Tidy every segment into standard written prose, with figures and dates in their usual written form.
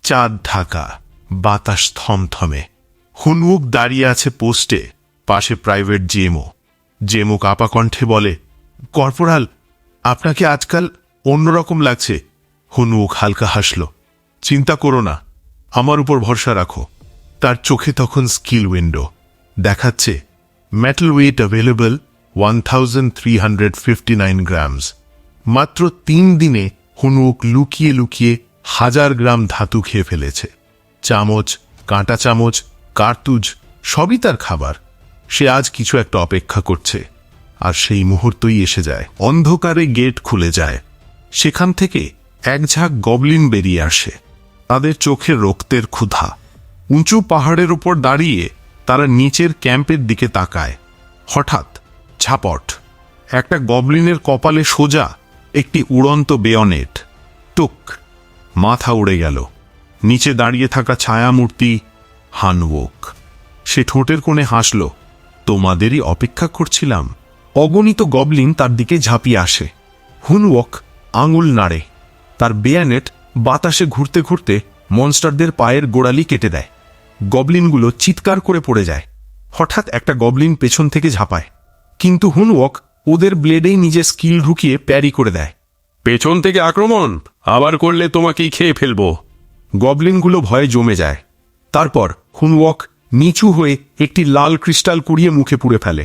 চাঁদ ঢাকা, বাতাস থমথমে। হুনউক দাঁড়িয়ে আছে পোস্টে, পাশে প্রাইভেট জেমো। জেমো কাপা কণ্ঠে বলে, কর্পোরাল, আপনাকে আজকাল অন্যরকম লাগছে। হুনউক হালকা হাসল। চিন্তা করো না, আমার উপর ভরসা রাখো। তার চোখে তখন স্কিল উইন্ডো দেখাচ্ছে, মেটাল ওয়েট অ্যাভেলেবল 1359 গ্রামস। মাত্র 3 দিনে হুনউক লুকিয়ে লুকিয়ে 1000 গ্রাম ধাতু খেয়ে ফেলেছে। চামচ, কাঁটা চামচ, কার্তুজ সবই তার খাবার। সে আজ কিছু একটা অপেক্ষা করছে, আর সেই মুহূর্তই এসে যায়। অন্ধকারে গেট খুলে যায়। সেখান থেকে এক ঝাঁক গবলিন বেরিয়ে আসে। তাদের চোখে রক্তের ক্ষুধা। উঁচু পাহাড়ের উপর দাঁড়িয়ে তারা নিচের ক্যাম্পের দিকে তাকায়। হঠাৎ ঝাপট! একটা গবলিনের কপালে সোজা একটি উড়ন্ত বেয়নেট। টুক! মাথা উড়ে গেল। নিচে দাঁড়িয়ে থাকা ছায়ামূর্তি হানউক। সে ঠোঁটের কোণে হাসল। তোমাদেরই অপেক্ষা করছিলাম। অগণিত গবলিন তার দিকে ঝাঁপিয়ে আসে। হুনউক আঙুল নাড়ে। তার বেয়ানেট বাতাসে ঘুরতে ঘুরতে মনস্টারদের পায়ের গোড়ালি কেটে দেয়। গবলিনগুলো চিৎকার করে পড়ে যায়। হঠাৎ একটা গবলিন পেছন থেকে ঝাঁপায়, কিন্তু হুনউক ওদের ব্লেডেই নিজের স্কিল ঢুকিয়ে প্যারি করে দেয়। পেছন থেকে আক্রমণ, আবার করলে তোমাকেই খেয়ে ফেলব। গবলিনগুলো ভয়ে জমে যায়। তারপর হুনউক নিচু হয়ে একটি লাল ক্রিস্টাল কুড়িয়ে মুখে পুরে ফেলে।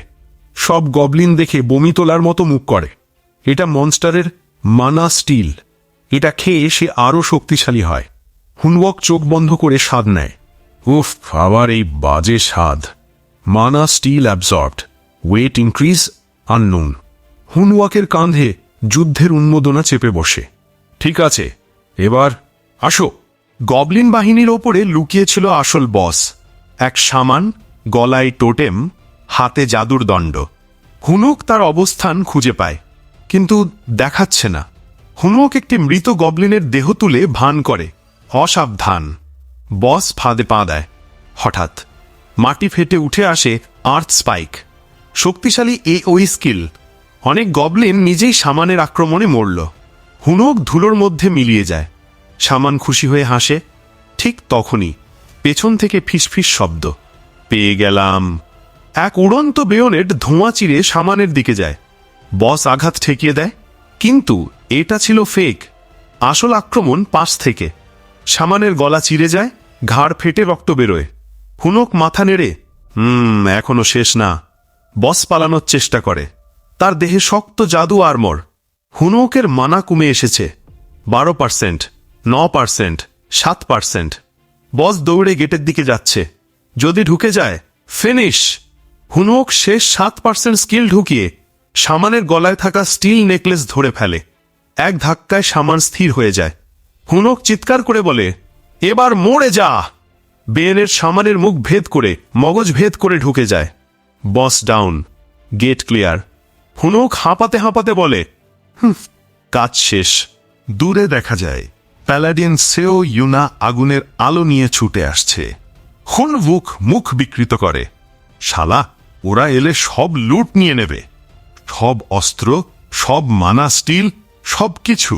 সব গবলিন দেখে বমি তোলার মতো মুখ করে। এটা মনস্টারের মানা স্টিল। এটা খেয়ে সে আরও শক্তিশালী হয়। হুনউক চোখ বন্ধ করে স্বাদ নেয়। উফ, আবার এই বাজে স্বাদ। মানা still absorbed, weight increase unknown. হুনউকের কাঁধে যুদ্ধের উন্মোদনা চেপে বসে। ঠিক আছে, এবার আসো। গবলিন বাহিনীর ওপরে লুকিয়েছিল আসল বস, এক শামান, গলায় টোটেম, হাতে জাদুর দণ্ড। হুনউক তার অবস্থান খুঁজে পায়, কিন্তু দেখাচ্ছে না। হুনউক একটি মৃত গবলিনের দেহ তুলে ভান করে, অসাবধান। বস ফাঁদে পা দেয়। হঠাৎ মাটি ফেটে উঠে আসে আর্থ স্পাইক, শক্তিশালী ওই স্কিল। অনেক গবলিন নিজেই শামানের আক্রমণে মরল। হুনউক ধুলোর মধ্যে মিলিয়ে যায়। শামান খুশি হয়ে হাসে। ঠিক তখনই পেছন থেকে ফিসফিস শব্দ। পেয়ে গেলাম! এক উড়ন্ত বেয়নেট ধোঁয়া চিরে শামানের দিকে যায়। বস আঘাত ঠেকিয়ে দেয়, কিন্তু এটা ছিল ফেক। আসল আক্রমণ পাশ থেকে। শামানের গলা চিরে যায়, ঘাড় ফেটে রক্ত বেরোয়। হুনউক মাথা নেড়ে, এখনো শেষ না। বস পালানোর চেষ্টা করে। তার দেহে শক্ত জাদু আর্মর। হুনউকের মানা কমে এসেছে 12%, 9%, 7%। বস দৌড়ে গেটের দিকে যাচ্ছে। যদি ঢুকে যায়, ফিনিশ। হুনউক শেষ 7% স্কিল ঢুকিয়ে শামানের গলায় থাকা স্টিল নেকলেস ধরে ফেলে। এক ধাক্কায় শামান স্থির হয়ে যায়। হুনউক চিৎকার করে বলে, এবার মরে যা! বেয়নেট শামানের মুখ ভেদ করে, মগজ ভেদ করে ঢুকে যায়। বস ডাউন, গেট ক্লিয়ার। হুনউক হাঁপাতে হাঁপাতে বলে, কাজ শেষ। দূরে দেখা যায় প্যালাডিয়ান সেও ইউনা আগুনের আলো নিয়ে ছুটে আসছে। হুনউক মুখ বিকৃত করে, শালা, ওরা এলে সব লুট নিয়ে নেবে। সব অস্ত্র, সব মানা স্টিল, সব কিছু।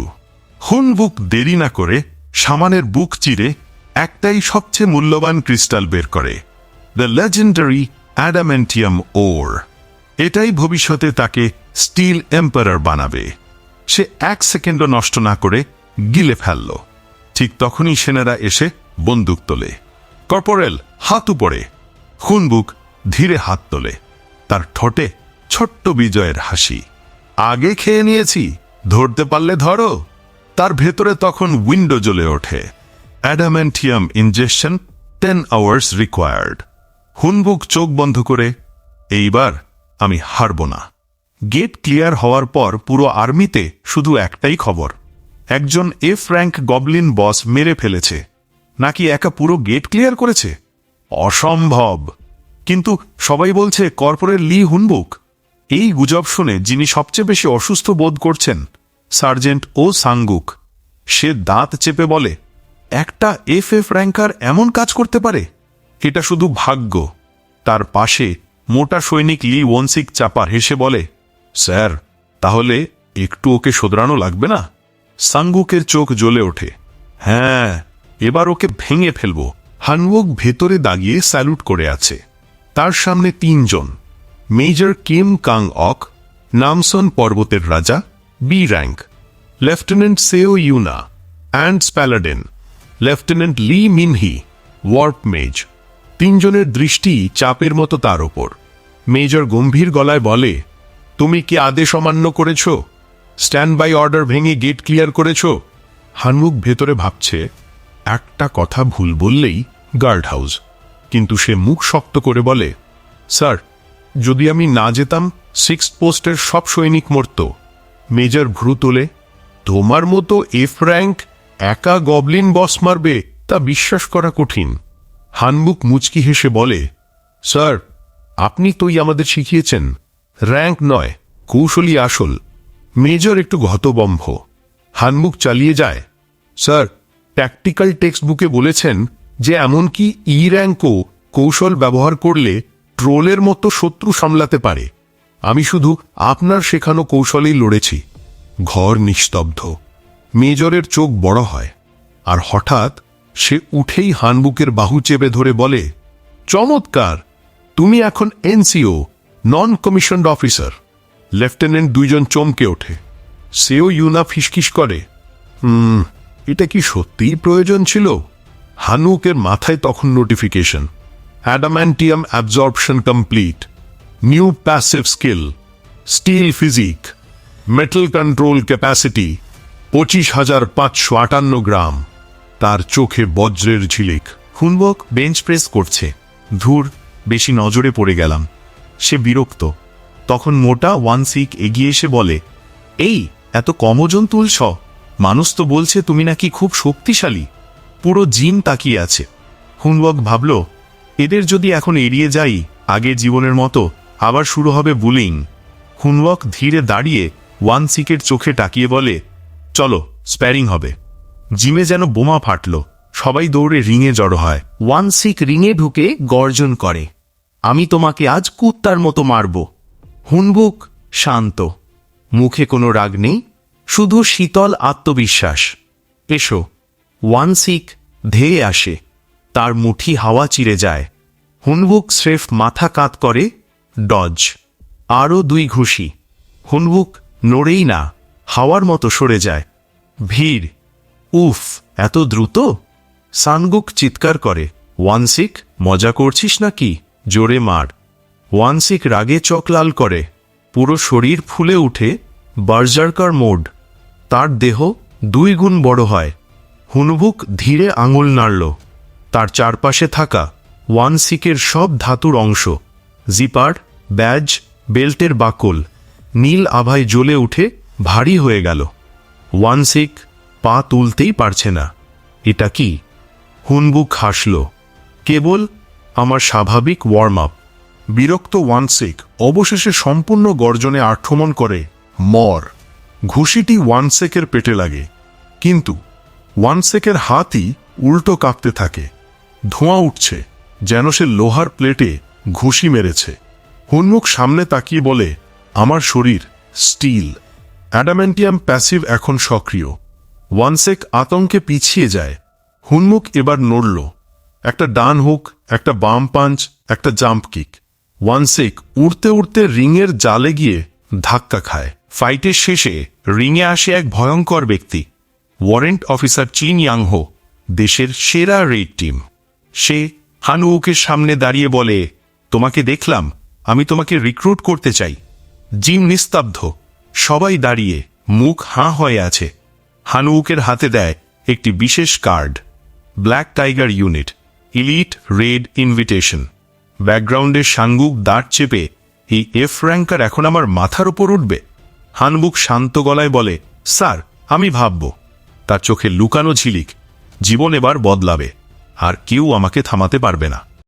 হুনউক দেরি না করে শামানের বুক চিরে একটাই সবচেয়ে মূল্যবান ক্রিস্টাল বের করে, দ্য লেজেন্ডারি অ্যাডামেন্টিয়াম ওর। এটাই ভবিষ্যতে তাকে স্টিল এম্পারার বানাবে। সে 1 সেকেন্ডও নষ্ট না করে গিলে ফেলল। ঠিক তখনই সেনারা এসে বন্দুক তোলে। কর্পোরেল, হাত উপরে। হুনউক ধীরে হাত তোলে। তার ঠোঁটে ছোট্ট বিজয়ের হাসি। আগে খেয়ে নিয়েছি, ধরতে পারলে ধরো। তার ভেতরে তখন উইন্ডো জ্বলে ওঠে। Adamantium injection 10 hours required. হুনউক চোখ বন্ধ করে, এইবার আমি হারব না। গেট ক্লিয়ার হওয়ার পর পুরো আর্মিতে শুধু একটাই খবর, একজন এফ র্যাঙ্ক গবলিন বস মেরে ফেলেছে। নাকি একা পুরো গেট ক্লিয়ার করেছে? অসম্ভব। কিন্তু সবাই বলছে কর্পোরেল লি হুনউক। এই গুজব শুনে যিনি সবচেয়ে বেশি অসুস্থ বোধ করছেন, সার্জেন্ট ও সাংগুক। সে দাঁত চেপে বলে, একটা এফ র্যাঙ্কার এমন কাজ করতে পারে? এটা শুধু ভাগ্য। তার পাশে মোটা সৈনিক লি ওনসিক চাপা হেসে বলে, স্যার, তাহলে একটু ওকে শোধরানো লাগবে না? সাংগুকের চোখ জ্বলে ওঠে। হ্যাঁ, এবার ওকে ভেঙে ফেলব। হানউক ভেতরে দাঁড়িয়ে স্যালুট করে আছে। তার সামনে 3 জন, মেজর কিম কাং অক, নামসন পর্বতের রাজা, বি র্যাঙ্ক, লেফটেন্যান্ট সেও ইউনা, অ্যান্ডস প্যালাডেন, লেফটেন্যান্ট লি মিনহি, ওয়ার্প মেজ। 3 জনের দৃষ্টি চাপের মতো তার ওপর। মেজর গম্ভীর গলায় বলে, তুমি কি আদেশ অমান্য করেছ? স্ট্যান্ড বাই অর্ডার ভেঙে গেট ক্লিয়ার করেছ? হানউক ভেতরে ভাবছে, একটা কথা ভুল বললেই গার্ড হাউস। কিন্তু সে মুখ শক্ত করে বলে, স্যার, যদি আমি না যেতাম 6th পোস্টের সব সৈনিক মরত। মেজর ভ্রু তোলে, তোমার মতো এফ র্যাঙ্ক একা গবলিন বস মারবে তা বিশ্বাস করা কঠিন। হানবুক মুচকি হেসে বলে, স্যার, আপনি তোই আমাদের শিখিয়েছেন, র্যাঙ্ক নয়, কৌশলী আসল। মেজর একটু হতবম্ব। হানবুক চালিয়ে যায়, স্যার, ট্যাকটিক্যাল টেক্সট বুকে বলেছেন যে এমনকি ই র্যাঙ্কও কৌশল ব্যবহার করলে ট্রোলের মতো শত্রু সামলাতে পারে। আমি শুধু আপনার শেখানো কৌশলেই লড়েছি। ঘর নিস্তব্ধ। মেজরের চোখ বড় হয়, আর হঠাৎ সে উঠেই হানবুকের বাহু চেপে ধরে বলে, চমৎকার, তুমি এখন এনসিও, নন কমিশনড অফিসার। লেফটেন্যান্ট 2 জন চমকে ওঠে। সেও ইউনা ফিসকিস করে, এটা কি সত্যিই প্রয়োজন ছিল? হানুকের মাথায় তখন notification, adamantium absorption complete, new passive skill, steel physique, metal control capacity 25,558 gram. তার চোখে বজ্রের ঝিলিক। হুনবক বেঞ্চ প্রেস করছে। ধুর, বেশি নজরে পড়ে গেলাম। সে বিরক্ত। তখন মোটা ওয়ানসিক এগিয়ে এসে বলে, এই এত কম ওজন তুলছ? মানুষ তো বলছে তুমি নাকি খুব শক্তিশালী। পুরো জিম তাকিয়ে আছে। হুনবক ভাবল, এদের যদি এখন এড়িয়ে যাই, আগের জীবনের মতো আবার শুরু হবে বুলিং। হুনবক ধীরে দাঁড়িয়ে ওয়ানসিকের চোখে তাকিয়ে বলে, চলো, স্প্যারিং হবে। জিমে যেন বোমা ফাটল। সবাই দৌড়ে রিংয়ে জড়ো হয়। ওয়ানসিক রিংয়ে ঢুকে গর্জন করে, আমি তোমাকে আজ কুত্তার মতো মারব। হুনবুক শান্ত, মুখে কোনো রাগ নেই, শুধু শীতল আত্মবিশ্বাস। এসো। ওয়ানসিক ধেয়ে আসে, তার মুঠি হাওয়া চিরে যায়। হুনবুক স্রেফ মাথা কাত করে, ডজ। আরও 2 ঘুষি। হুনবুক নড়েই না, হাওয়ার মতো সরে যায়। ভিড়। উফ, এত দ্রুত! সানগুক চিৎকার করে, ওয়ানসিক, মজা করছিস নাকি? জোরে মার। ওয়ানসিক রাগে চোখ লাল করে, পুরো শরীর ফুলে উঠে বার্জার্কার মোড। তার দেহ 2 গুণ বড় হয়। হুনবুক ধীরে আঙুল নাড়ল। তার চারপাশে থাকা ওয়ানসিকের সব ধাতুর অংশ, জিপার, ব্যাজ, বেল্টের বাকল, নীল আভায় জ্বলে উঠে ভারী হয়ে গেল। ওয়ানসিক পা তুলতেই পারছে না। এটা কি? হুনবুক হাসল, কেবল আমার স্বাভাবিক ওয়ার্ম আপ। বিরক্ত ওয়ানসিক অবশেষে সম্পূর্ণ গর্জনে আক্রমণ করে, মর। ঘুষিটি ওয়ানসেকের পেটে লাগে, কিন্তু ওয়ানসেকের হাতই উল্টো কাঁপতে থাকে। ধোঁয়া উঠছে, যেন সে লোহার প্লেটে ঘুষি মেরেছে। হুনমুখ সামনে তাকিয়ে বলে, আমার শরীর স্টিল, অ্যাডামেন্টিয়াম প্যাসিভ এখন সক্রিয়। ওয়ানসেক আতঙ্কে পিছিয়ে যায়। হুনমুখ এবার নড়ল। একটা ডান হুক, একটা বাম পাঞ্চ, একটা জাম্প কিক। ওয়ানসেক উড়তে উড়তে রিংয়ের জালে গিয়ে ধাক্কা খায়। ফাইটের শেষে রিংয়ে আসে এক ভয়ঙ্কর ব্যক্তি, ওয়ারেন্ট অফিসার চিন ইয়াংহো, দেশের সেরা রেড টিম। সে হানুউকের সামনে দাঁড়িয়ে বলে, তোমাকে দেখলাম, আমি তোমাকে রিক্রুট করতে চাই। জিম নিস্তব্ধ, সবাই দাঁড়িয়ে মুখ হাঁ হয়ে আছে। হানুউকের হাতে দেয় একটি বিশেষ card, black tiger unit, elite red invitation. ব্যাকগ্রাউন্ডে সানগুক দাঁত চেপে, এই এফ র্যাঙ্কার এখন আমার মাথার উপর উঠবে? হানবুক শান্ত গলায় বলে, স্যার, আমি ভাবব। তার চোখে লুকানো ঝিলিক, জীবন এবার বদলাবে, আর কেউ আমাকে থামাতে পারবে না।